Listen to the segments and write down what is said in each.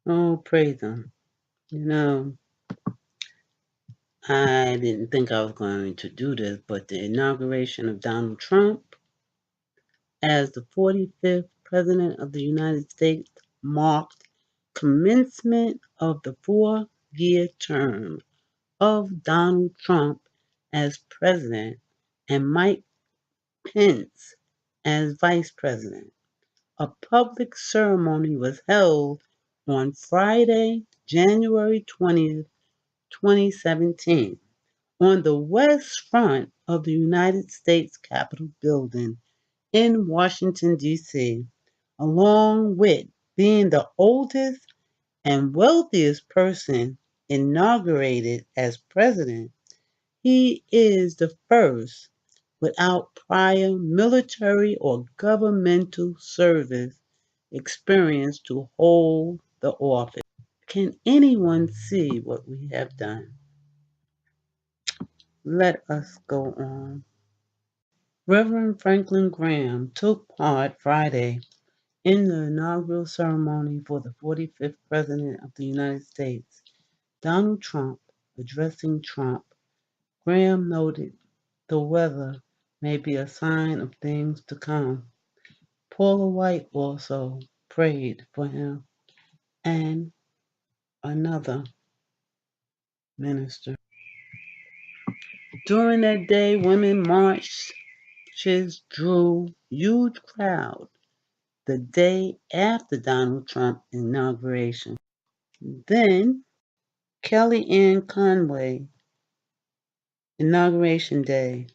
Oh, praise Him. You know, I didn't think I was going to do this, but the inauguration of Donald Trump as the 45th President of the United States marked commencement of the 4-year term of Donald Trump as President and Mike Pence as Vice President. A public ceremony was held on Friday, January 20th, 2017, on the west front of the United States Capitol building in Washington, D.C., along with being the oldest and wealthiest person inaugurated as president. He is the first without prior military or governmental service experience to hold the office. Can anyone see what we have done? Let us go on. Reverend Franklin Graham took part Friday in the inaugural ceremony for the 45th President of the United States, Donald Trump. Addressing Trump, Graham noted the weather may be a sign of things to come. Paula White also prayed for him and another minister. During that day, women marches drew huge crowds the day after Donald Trump inauguration. Then Kellyanne Conway, inauguration day.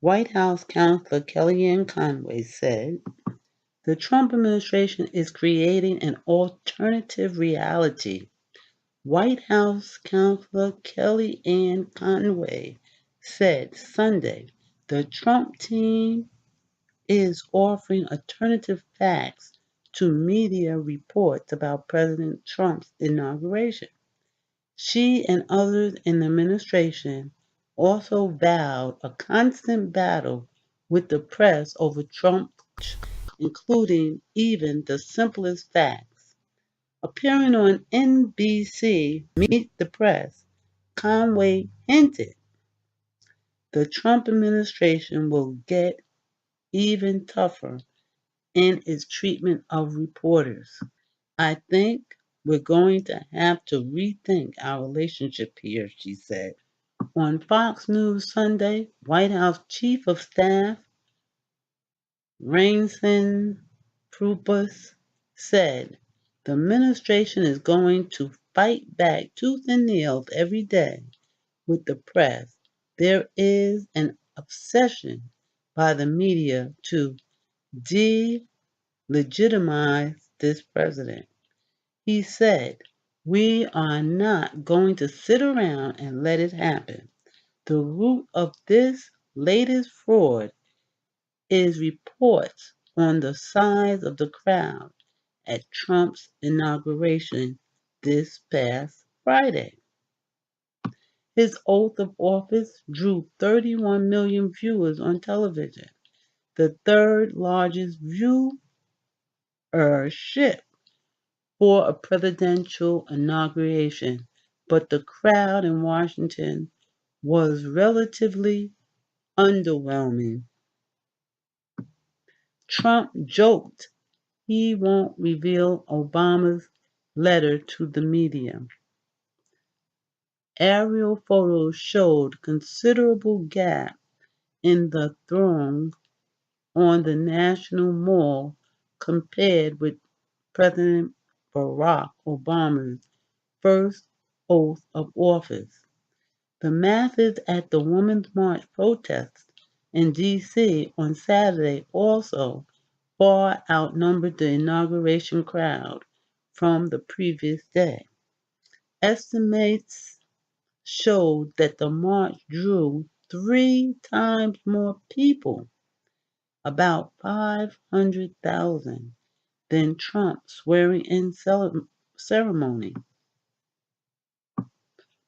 White House counselor Kellyanne Conway said, the Trump administration is creating an alternative reality. White House counselor Kellyanne Conway said Sunday the Trump team is offering alternative facts to media reports about President Trump's inauguration. She and others in the administration also vowed a constant battle with the press over Trump, including even the simplest facts. Appearing on NBC Meet the Press, Conway hinted the Trump administration will get even tougher in its treatment of reporters. I think we're going to have to rethink our relationship here, she said. On Fox News Sunday, White House Chief of Staff Reince Priebus said the administration is going to fight back tooth and nail every day with the press. There is an obsession by the media to delegitimize this president. He said, we are not going to sit around and let it happen. The root of this latest fraud is reports on the size of the crowd at Trump's inauguration this past Friday. His oath of office drew 31 million viewers on television, the third largest viewership for a presidential inauguration, but the crowd in Washington was relatively underwhelming. Trump joked he won't reveal Obama's letter to the media. Aerial photos showed considerable gap in the throng on the National Mall compared with President Barack Obama's first oath of office. The masses at the Women's March protest in D.C. on Saturday also far outnumbered the inauguration crowd from the previous day. Estimates showed that the march drew 3 times more people, about 500,000, than Trump's swearing-in ceremony.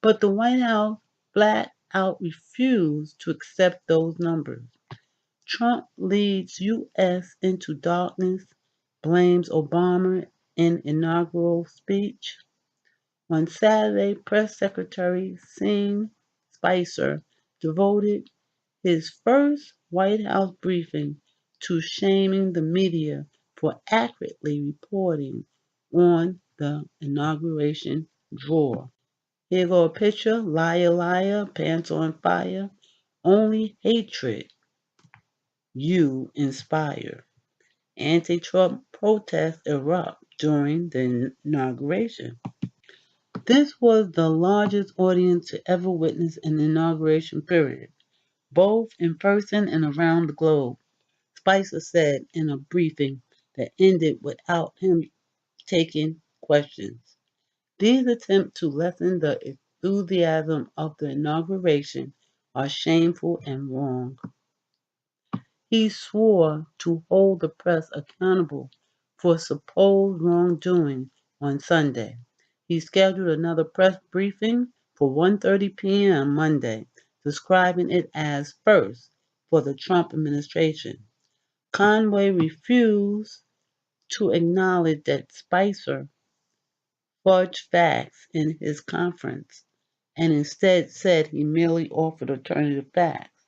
But the White House flat out refused to accept those numbers. Trump leads U.S. into darkness, blames Obama in inaugural speech. On Saturday, Press Secretary Sean Spicer devoted his first White House briefing to shaming the media for accurately reporting on the inauguration draw. Here go a picture, liar, liar, pants on fire, only hatred you inspire. Anti-Trump protests erupt during the inauguration. This was the largest audience to ever witness an inauguration period, both in person and around the globe, Spicer said in a briefing that ended without him taking questions. These attempts to lessen the enthusiasm of the inauguration are shameful and wrong. He swore to hold the press accountable for supposed wrongdoing on Sunday. He scheduled another press briefing for 1:30 p.m. Monday, describing it as first for the Trump administration. Conway refused to acknowledge that Spicer fudged facts in his conference and instead said he merely offered alternative facts.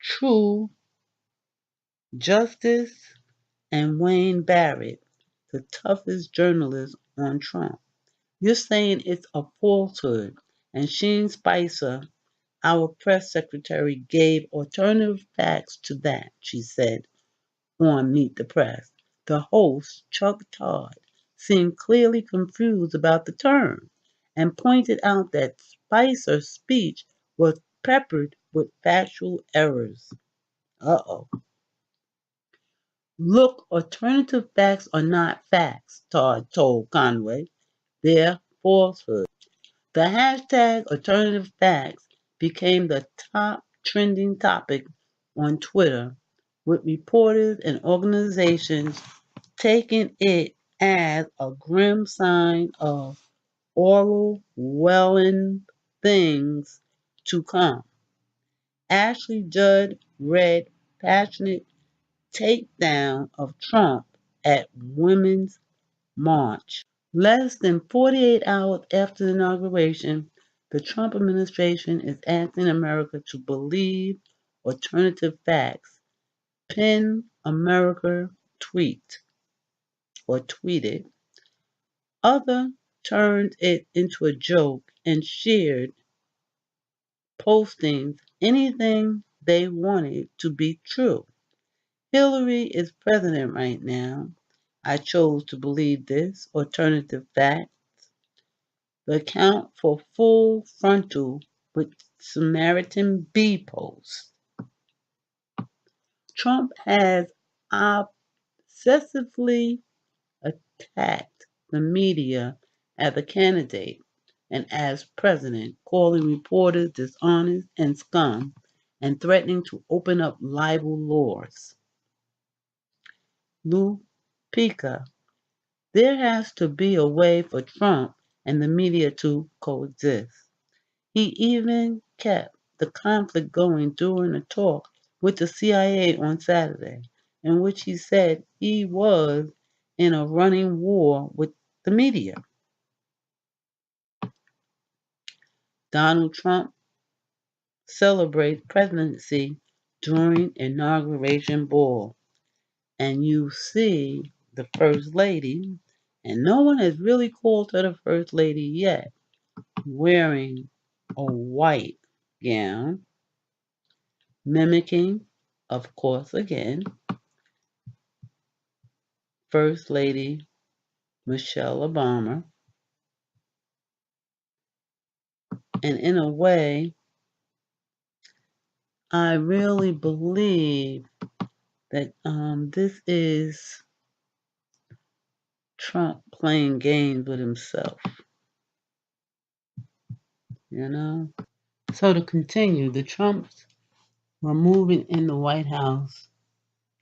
True Justice and Wayne Barrett, the toughest journalist on Trump. You're saying it's a falsehood, and Sean Spicer, our press secretary, gave alternative facts to that, she said on Meet the Press. The host, Chuck Todd, seemed clearly confused about the term and pointed out that Spicer's speech was peppered with factual errors. Uh-oh. Look, alternative facts are not facts, Todd told Conway. They're falsehoods. The hashtag alternative facts became the top trending topic on Twitter, with reporters and organizations taking it as a grim sign of Orwellian things to come. Ashley Judd read passionate takedown of Trump at Women's March. Less than 48 hours after the inauguration, the Trump administration is asking America to believe alternative facts. PEN America tweeted. Other turned it into a joke and shared postings anything they wanted to be true. Hillary is president right now. I chose to believe this alternative fact. The account for full frontal with Samaritan Bee post. Trump has obsessively attacked the media as a candidate and as president, calling reporters dishonest and scum and threatening to open up libel laws. Lou Pica, there has to be a way for Trump and the media to coexist. He even kept the conflict going during a talk with the CIA on Saturday, in which he said he was in a running war with the media. Donald Trump celebrates presidency during inauguration ball, and you see the First Lady, and no one has really called her the First Lady yet, wearing a white gown, mimicking, of course, again, First Lady Michelle Obama. And in a way, I really believe that this is Trump playing games with himself, you know? So to continue, the Trumps were moving in the White House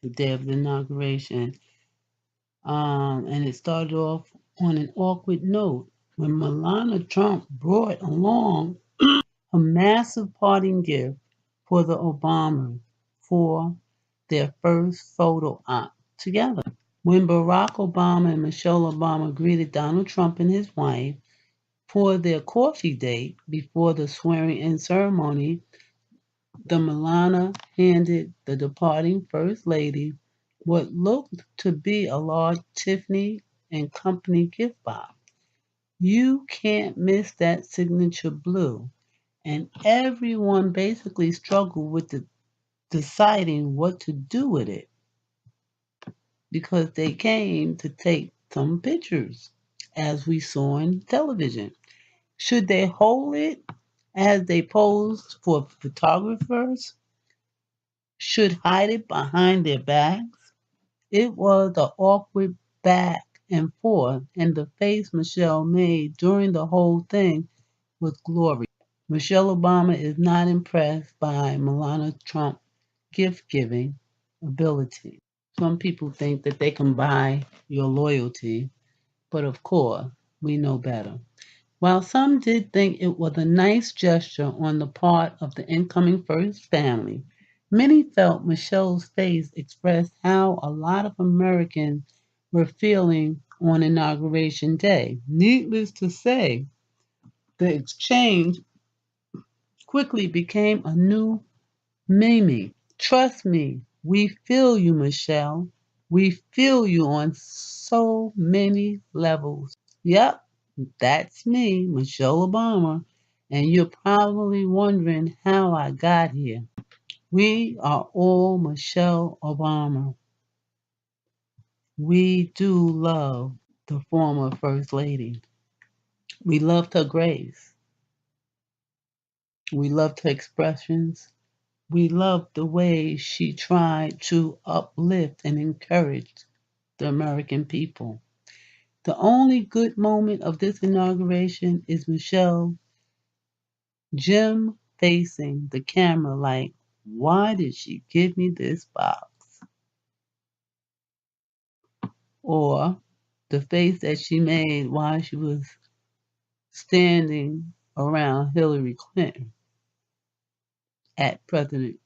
the day of the inauguration. And it started off on an awkward note when Melania Trump brought along a massive parting gift for the Obamas for their first photo op together. When Barack Obama and Michelle Obama greeted Donald Trump and his wife for their coffee date before the swearing in ceremony, the Milana handed the departing First Lady what looked to be a large Tiffany and Company gift box. You can't miss that signature blue. And everyone basically struggled with deciding what to do with it because they came to take some pictures, as we saw on television. Should they hold it as they posed for photographers? Should hide it behind their backs? It was an awkward back and forth, and the face Michelle made during the whole thing was glorious. Michelle Obama is not impressed by Melania Trump's gift giving ability. Some people think that they can buy your loyalty, but of course, we know better. While some did think it was a nice gesture on the part of the incoming first family, many felt Michelle's face expressed how a lot of Americans were feeling on Inauguration Day. Needless to say, the exchange quickly became a new Mimi. Trust me, we feel you, Michelle. We feel you on so many levels. Yep, that's me, Michelle Obama. And you're probably wondering how I got here. We are all Michelle Obama. We do love the former First Lady. We loved her grace. We loved her expressions. We loved the way she tried to uplift and encourage the American people. The only good moment of this inauguration is Michelle Jim facing the camera like, why did she give me this box? Or the face that she made while she was standing around Hillary Clinton at President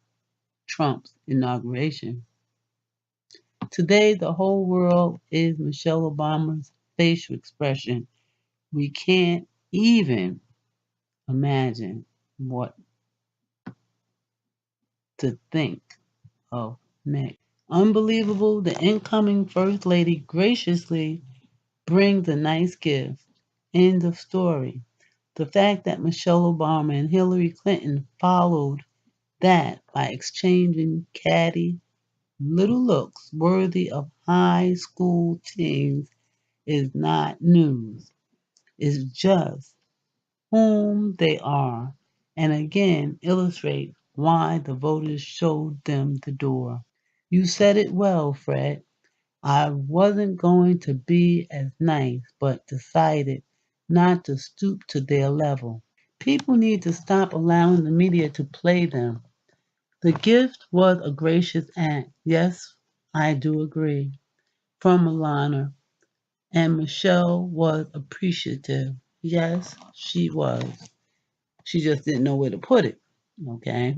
Trump's inauguration. Today, the whole world is Michelle Obama's facial expression. We can't even imagine what to think of next. Unbelievable, the incoming First Lady graciously brings a nice gift. End of story. The fact that Michelle Obama and Hillary Clinton followed that by exchanging catty little looks worthy of high school teens is not news. It's just whom they are, and again illustrate why the voters showed them the door. You said it well, Fred. I wasn't going to be as nice, but decided not to stoop to their level. People need to stop allowing the media to play them. The gift was a gracious act. Yes, I do agree. From Milana. And Michelle was appreciative. Yes, she was. She just didn't know where to put it. Okay.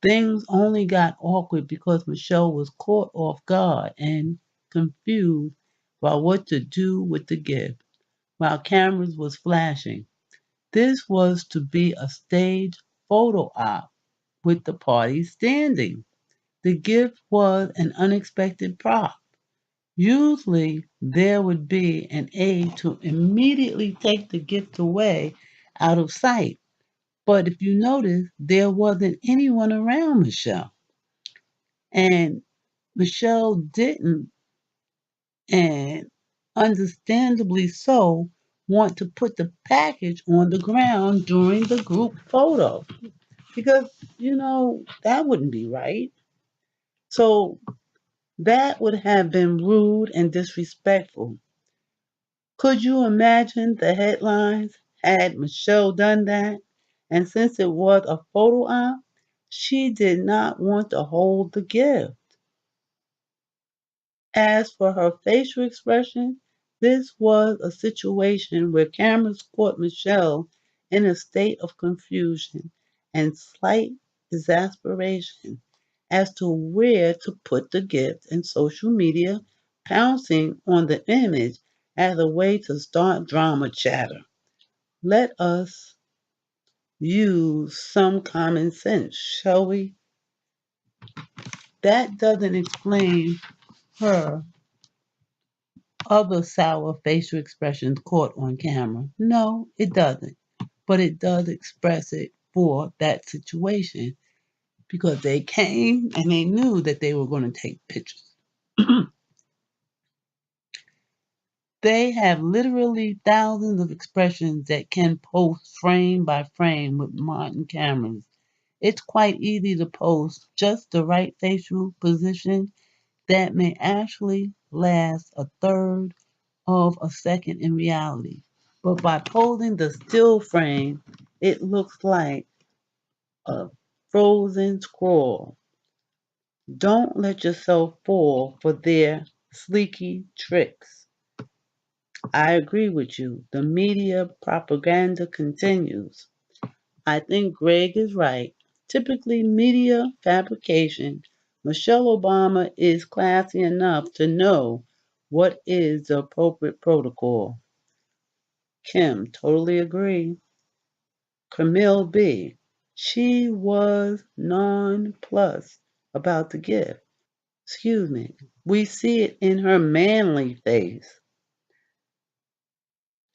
Things only got awkward because Michelle was caught off guard and confused about what to do with the gift while cameras was flashing. This was to be a stage photo op with the party standing. The gift was an unexpected prop. Usually there would be an aide to immediately take the gift away out of sight. But if you notice, there wasn't anyone around Michelle. And Michelle didn't, and understandably so, want to put the package on the ground during the group photo. Because, that wouldn't be right. So that would have been rude and disrespectful. Could you imagine the headlines had Michelle done that? And since it was a photo op, she did not want to hold the gift. As for her facial expression, this was a situation where cameras caught Michelle in a state of confusion and slight exasperation as to where to put the gift, and social media pouncing on the image as a way to start drama chatter. Let us use some common sense, shall we? That doesn't explain her other sour facial expressions caught on camera. No, it doesn't. But it does express it for that situation because they came and they knew that they were going to take pictures. They have literally thousands of expressions that can post frame by frame with modern cameras. It's quite easy to post just the right facial position that may actually last a third of a second in reality. But by posing the still frame, it looks like a frozen scroll. Don't let yourself fall for their sleeky tricks. I agree with you. The media propaganda continues. I think Greg is right. Typically, media fabrication. Michelle Obama is classy enough to know what is the appropriate protocol. Kim, totally agree. Camille B. She was nonplussed about the gift. Excuse me. We see it in her manly face.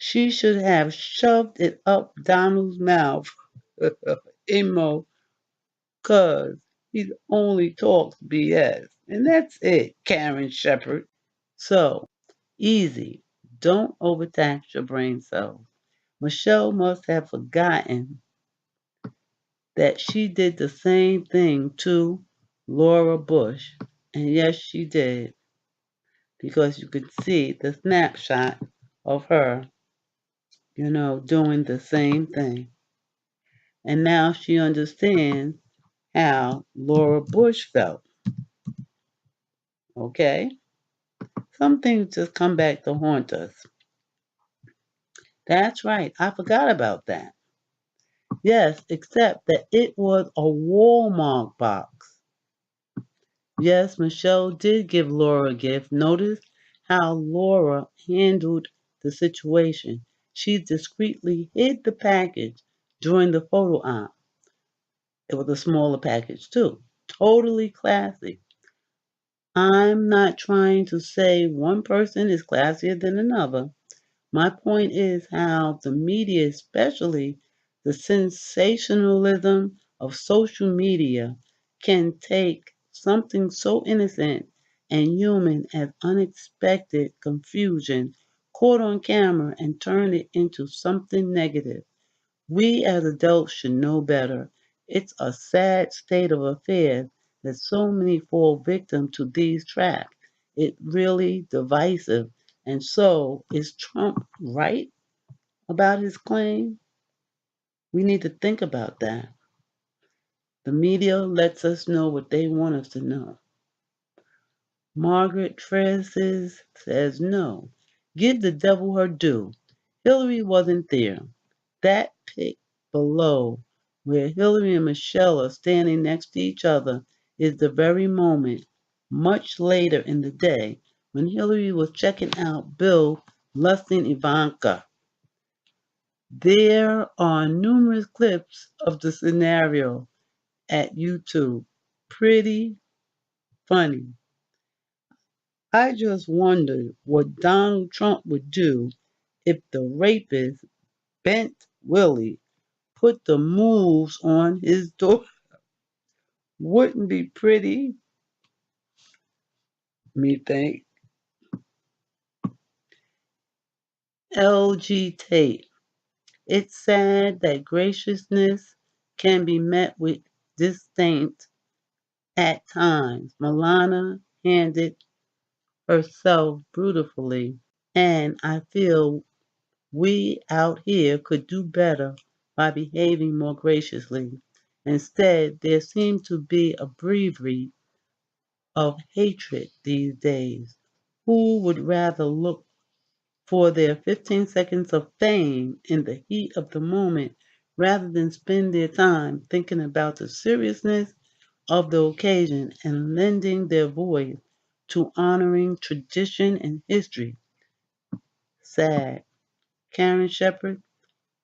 She should have shoved it up Donald's mouth. Emo, cuz he only talks BS. And that's it, Karen Shepherd. So, easy. Don't overtax your brain cells. Michelle must have forgotten that she did the same thing to Laura Bush. And yes, she did, because you could see the snapshot of her, doing the same thing. And now she understands how Laura Bush felt. Okay? Some things just come back to haunt us. That's right. I forgot about that. Yes, except that it was a Walmart box. Yes, Michelle did give Laura a gift. Notice how Laura handled the situation. She discreetly hid the package during the photo op. It was a smaller package, too. Totally classy. I'm not trying to say one person is classier than another. My point is how the media, especially the sensationalism of social media, can take something so innocent and human as unexpected confusion caught on camera and turn it into something negative. We as adults should know better. It's a sad state of affairs that so many fall victim to these traps. It's really divisive. And so, is Trump right about his claim? We need to think about that. The media lets us know what they want us to know. Margaret Francis says no. Give the devil her due. Hillary wasn't there. That pic below, where Hillary and Michelle are standing next to each other, is the very moment, much later in the day, when Hillary was checking out Bill lusting Ivanka. There are numerous clips of the scenario at YouTube. Pretty funny. I just wondered what Donald Trump would do if the rapist, Bent Willie, put the moves on his door. Wouldn't be pretty, me think. LG Tate. It's sad that graciousness can be met with disdain at times. Milana handed herself brutally, and I feel we out here could do better by behaving more graciously. Instead, there seems to be a bravery of hatred these days. Who would rather look for their 15 seconds of fame in the heat of the moment rather than spend their time thinking about the seriousness of the occasion and lending their voice to honoring tradition and history. Sad. Karen Shepherd,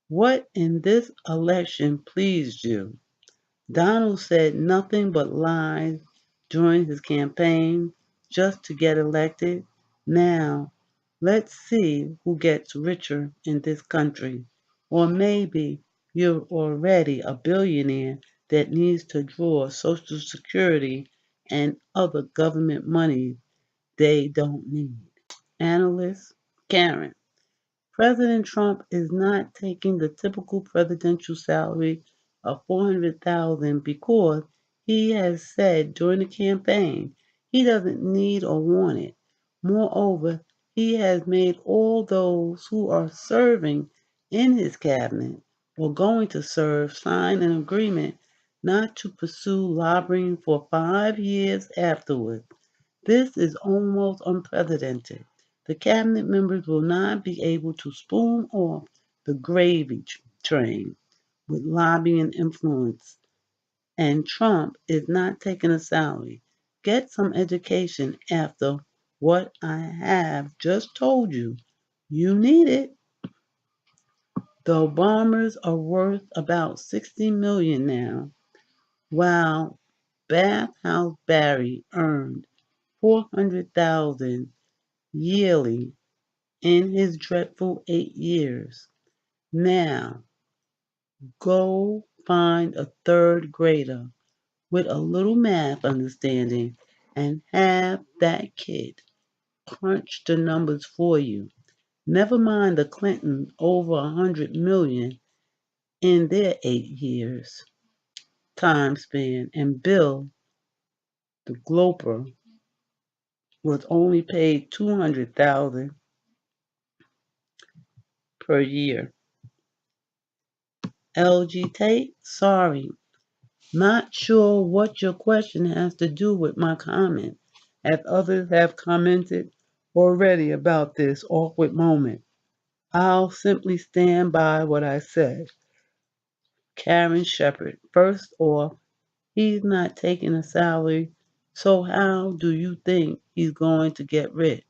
what in this election pleased you? Donald said nothing but lies during his campaign just to get elected. Now, let's see who gets richer in this country. Or maybe you're already a billionaire that needs to draw Social Security and other government money they don't need. Analyst Karen. President Trump is not taking the typical presidential salary of 400,000 because he has said during the campaign he doesn't need or want it. Moreover, he has made all those who are serving in his cabinet or going to serve sign an agreement not to pursue lobbying for 5 years afterward. This is almost unprecedented. The cabinet members will not be able to spoon off the gravy train with lobbying influence, and Trump is not taking a salary. Get some education after what I have just told you. You need it. The Obamas are worth about 60 million now, while Bathhouse Barry earned 400,000 yearly in his dreadful 8 years. Now, go find a third grader with a little math understanding and have that kid crunch the numbers for you. Never mind the Clintons over 100 million in their 8 years time span, and Bill the Gloper was only paid 200,000 per year. LG Tate, sorry, not sure what your question has to do with my comment, as others have commented already about this awkward moment. I'll simply stand by what I said. Karen Shepherd, first off, he's not taking a salary, so how do you think he's going to get rich?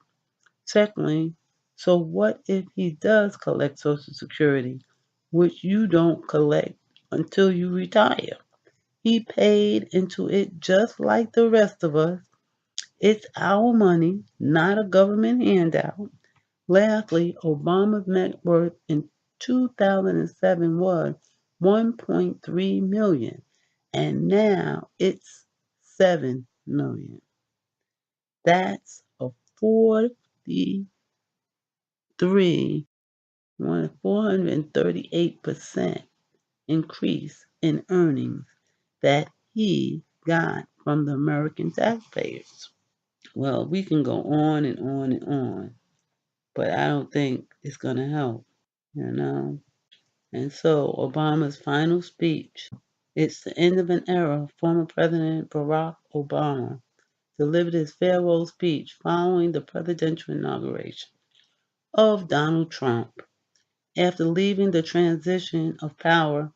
Secondly, so what if he does collect Social Security, which you don't collect until you retire? He paid into it just like the rest of us. It's our money, not a government handout. Lastly, Obama's net worth in 2007 was 1.3 million, and now it's 7 million. That's a 43, 438% increase in earnings that he got from the American taxpayers. Well, we can go on and on and on, but I don't think it's going to help, you know. And so Obama's final speech, it's the end of an era. Former President Barack Obama delivered his farewell speech following the presidential inauguration of Donald Trump. After leaving the transition of power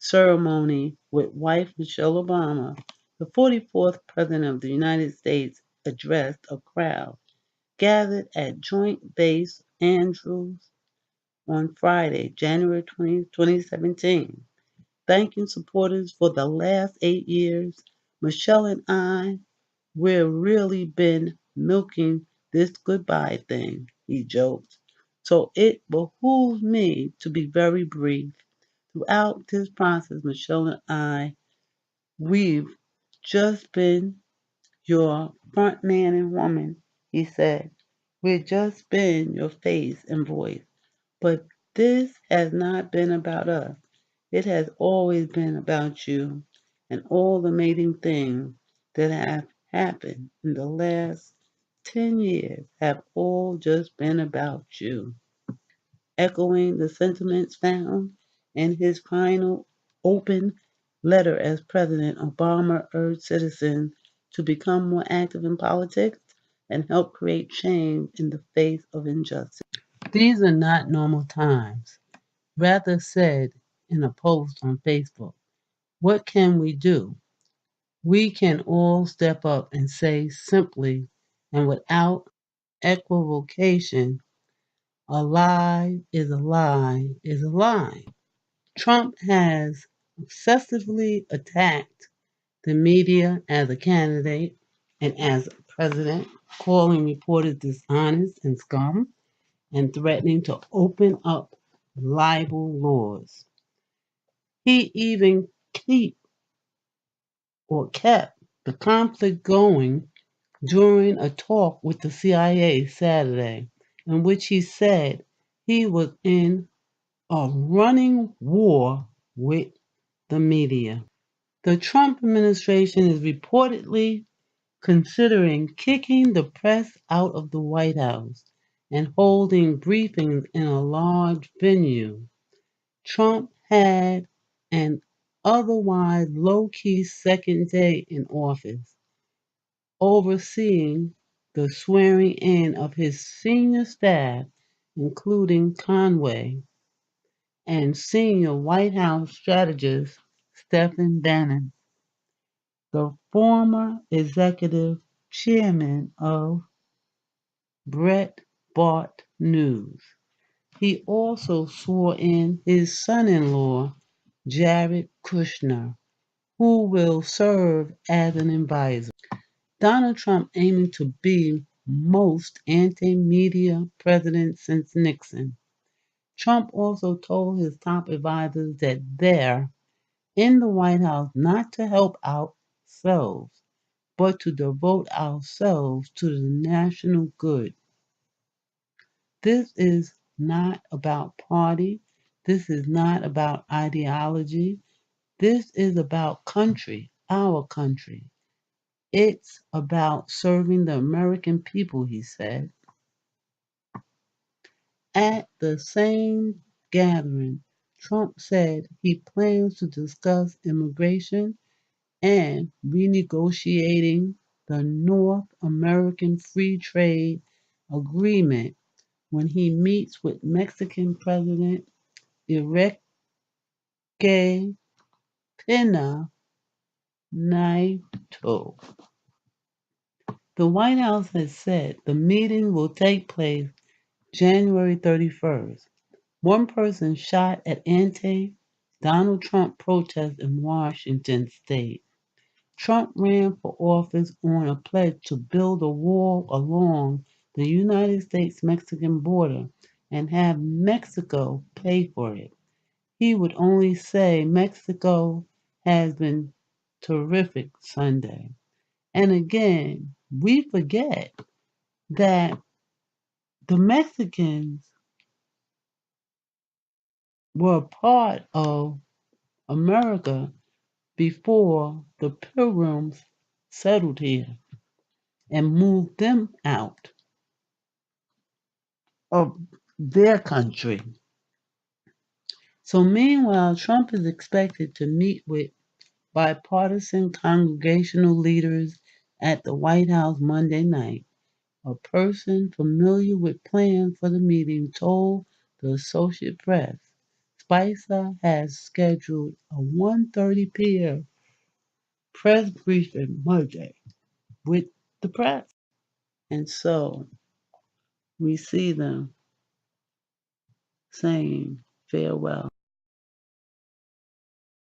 ceremony with wife Michelle Obama, the 44th President of the United States addressed a crowd gathered at Joint Base Andrews on Friday, January 20, 2017, thanking supporters for the last 8 years. Michelle and I, we've really been milking this goodbye thing, he joked. So it behooves me to be very brief. Throughout this process, Michelle and I, we've just been your front man and woman, he said. We've just been your face and voice. But this has not been about us. It has always been about you and all the amazing things that have happened in the last 10 years have all just been about you. Echoing the sentiments found in his final open letter as president, Obama urged citizens to become more active in politics and help create change in the face of injustice. These are not normal times. Rather said in a post on Facebook, what can we do? We can all step up and say simply and without equivocation, a lie is a lie is a lie. Trump has obsessively attacked the media as a candidate and as a president, calling reporters dishonest and scum and threatening to open up libel laws. He even kept the conflict going during a talk with the CIA Saturday, in which he said he was in a running war with the media. The Trump administration is reportedly considering kicking the press out of the White House and holding briefings in a large venue. Trump had an otherwise low key second day in office, overseeing the swearing in of his senior staff, including Conway and senior White House strategist Stephen Bannon, the former executive chairman of Breitbart News. He also swore in his son-in-law, Jared Kushner, who will serve as an advisor. Donald Trump aiming to be most anti-media president since Nixon. Trump also told his top advisors that they're in the White House not to help ourselves, but to devote ourselves to the national good. This is not about party. This is not about ideology. This is about country, our country. It's about serving the American people, he said. At the same gathering, Trump said he plans to discuss immigration and renegotiating the North American Free Trade Agreement when he meets with Mexican President Enrique Pena Nieto. The White House has said the meeting will take place January 31st. One person shot at anti-Donald Trump protests in Washington state. Trump ran for office on a pledge to build a wall along the United States-Mexican border and have Mexico pay for it. He would only say Mexico has been terrific Sunday. And again, we forget that the Mexicans were part of America before the Pilgrims settled here and moved them out of their country. So meanwhile, Trump is expected to meet with bipartisan congregational leaders at the White House Monday night. A person familiar with plans for the meeting told the Associated Press Spicer has scheduled a 1:30 p.m. press briefing Monday with the press. And so we see them saying farewell.